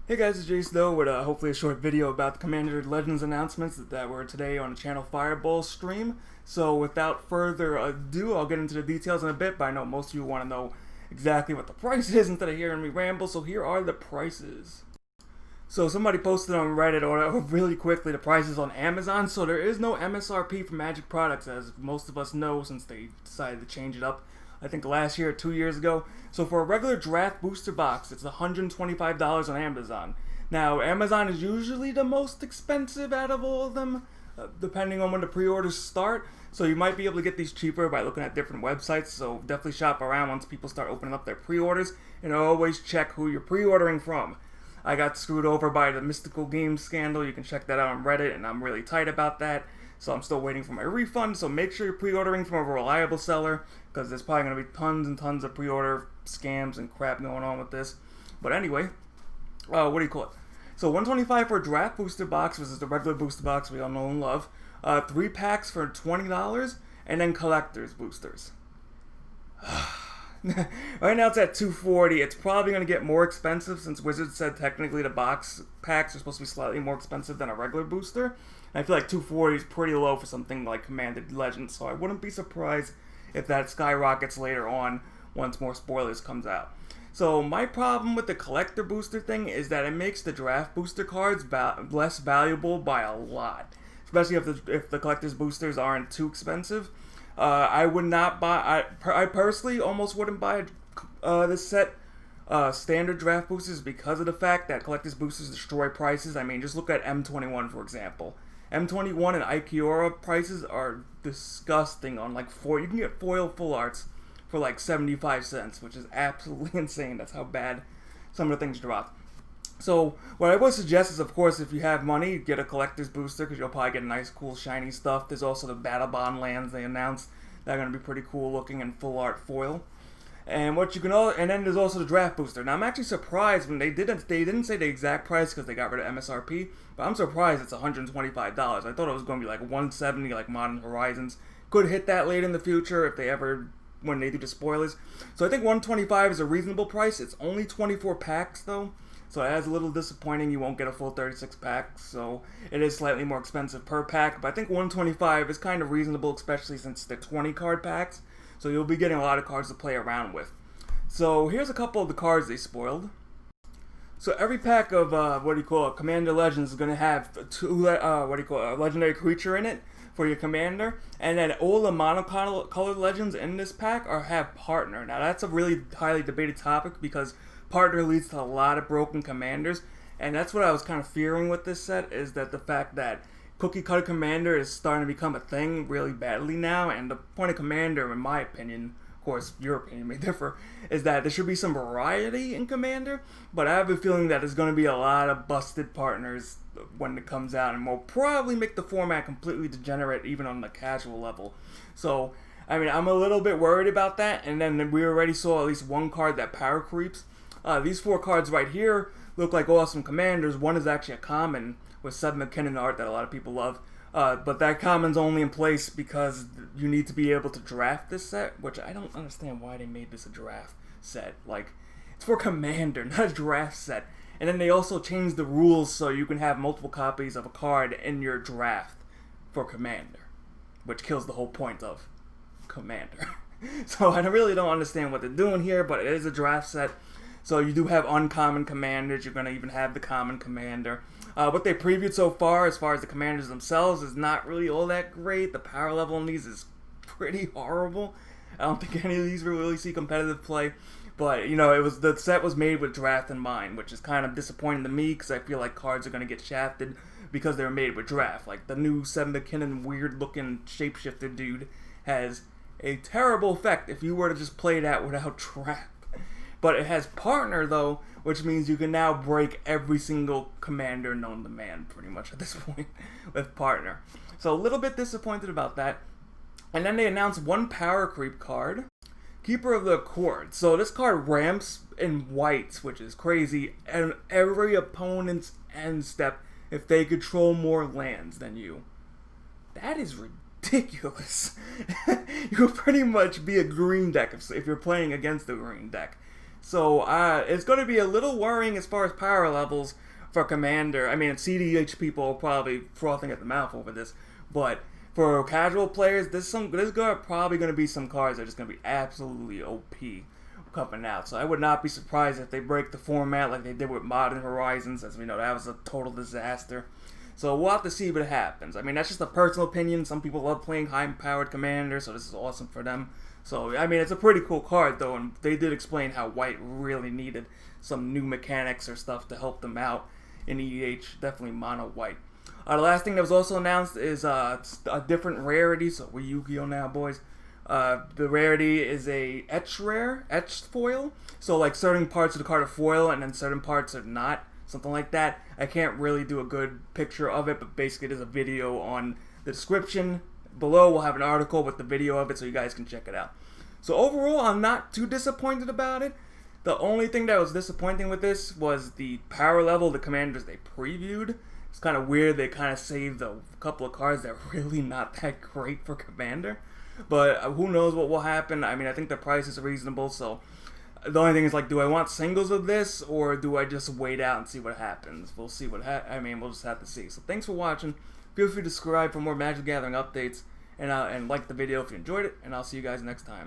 Hey guys, it's Jsnow with hopefully a short video about the Commander Legends announcements that were today on the channel Fireball stream. So without further ado, I'll get into the details in a bit, but I know most of you want to know exactly what the price is instead of hearing me ramble, so here are the prices. So somebody posted on Reddit or really quickly the prices on Amazon, so there is no MSRP for Magic products as most of us know since they decided to change it up. I think last year or 2 years ago. So for a regular draft booster box, it's $125 on Amazon. Now, Amazon is usually the most expensive out of all of them, depending on when the pre-orders start. So you might be able to get these cheaper by looking at different websites. So definitely shop around once people start opening up their pre-orders. And always check who you're pre-ordering from. I got screwed over by the Mystical Games scandal. You can check that out on Reddit, and I'm really tight about that. So I'm still waiting for my refund. So make sure you're pre-ordering from a reliable seller, because there's probably going to be tons and tons of pre-order scams and crap going on with this. But anyway, what do you call it? So $125 for a draft booster box versus the regular booster box we all know and love. 3 packs for $20, and then collector's boosters. Right now it's at $240. It's probably going to get more expensive since Wizards said technically the box packs are supposed to be slightly more expensive than a regular booster. And I feel like $240 is pretty low for something like Commander Legends, so I wouldn't be surprised if that skyrockets later on once more spoilers comes out. So my problem with the collector booster thing is that it makes the draft booster cards less valuable by a lot, especially if the collector's boosters aren't too expensive. I would not buy. I personally almost wouldn't buy this set standard draft boosters because of the fact that collector's boosters destroy prices. I mean, just look at M21 for example. M21 and Ikiora prices are disgusting on like you can get foil full arts for like 75 cents, which is absolutely insane. That's how bad some of the things drop. So what I would suggest is, of course, if you have money, get a collector's booster because you'll probably get nice, cool, shiny stuff. There's also the Battle Bond lands they announced that are going to be pretty cool looking in full art foil. And what you can and then there's also the draft booster. Now I'm actually surprised when they didn't say the exact price because they got rid of MSRP, but I'm surprised it's $125. I thought it was going to be like $170 like Modern Horizons. Could hit that late in the future if they ever when they do the spoilers. So I think $125 is a reasonable price. It's only 24 packs though. So it is a little disappointing. You won't get a full 36 packs, so it is slightly more expensive per pack. But I think $125 is kind of reasonable, especially since they're 20 card packs. So you'll be getting a lot of cards to play around with. So here's a couple of the cards they spoiled. So every pack of Commander Legends is going to have a legendary creature in it for your commander, and then all the monocolored legends in this pack have partner. Now that's a really highly debated topic because partner leads to a lot of broken commanders, and that's what I was kind of fearing with this set, is that the fact that cookie cutter commander is starting to become a thing really badly now, and the point of commander, in my opinion, of course your opinion may differ, is that there should be some variety in commander, but I have a feeling that there's going to be a lot of busted partners when it comes out, and will probably make the format completely degenerate even on the casual level. So I mean, I'm a little bit worried about that. And then we already saw at least one card that power creeps. These 4 cards right here look like awesome commanders. One is actually a common with Seth MacKinnon art that a lot of people love. But that common's only in place because you need to be able to draft this set, which I don't understand why they made this a draft set. Like, it's for commander, not a draft set. And then they also changed the rules so you can have multiple copies of a card in your draft for commander, which kills the whole point of commander. So I really don't understand what they're doing here, but it is a draft set. So you do have uncommon commanders. You're going to even have the common commander. What they previewed so far, as the commanders themselves, is not really all that great. The power level on these is pretty horrible. I don't think any of these will really see competitive play. But, you know, the set was made with draft in mind, which is kind of disappointing to me because I feel like cards are going to get shafted because they're made with draft. Like, the new Seth MacKinnon weird-looking shapeshifter dude has a terrible effect if you were to just play that without draft. But it has partner, though, which means you can now break every single commander known to man, pretty much, at this point, with partner. So a little bit disappointed about that. And then they announced one power creep card, Keeper of the Accord. So this card ramps in white, which is crazy, and every opponent's end step if they control more lands than you. That is ridiculous. You'll pretty much be a green deck if you're playing against the green deck. So it's going to be a little worrying as far as power levels for Commander. I mean, CDH people are probably frothing at the mouth over this, but for casual players, there's probably going to be some cards that are just going to be absolutely OP coming out. So I would not be surprised if they break the format like they did with Modern Horizons, as we know that was a total disaster. So we'll have to see what happens. I mean, that's just a personal opinion. Some people love playing high-powered Commander, so this is awesome for them. So, I mean, it's a pretty cool card, though, and they did explain how White really needed some new mechanics or stuff to help them out in EDH, definitely mono White. The last thing that was also announced is a different rarity, so we're Yu-Gi-Oh! Now, boys. The rarity is a etched foil. So like certain parts of the card are foil and then certain parts are not, something like that. I can't really do a good picture of it, but basically there's a video on the description. Below we'll have an article with the video of it so you guys can check it out. So overall, I'm not too disappointed about it. The only thing that was disappointing with this was the power level of the commanders they previewed. It's kind of weird they kind of saved a couple of cards that are really not that great for Commander. But who knows what will happen. I mean, I think the price is reasonable, so the only thing is, like, do I want singles of this, or do I just wait out and see what happens? We'll see what we'll just have to see. So thanks for watching. Feel free to subscribe for more Magic the Gathering updates, and like the video if you enjoyed it, and I'll see you guys next time.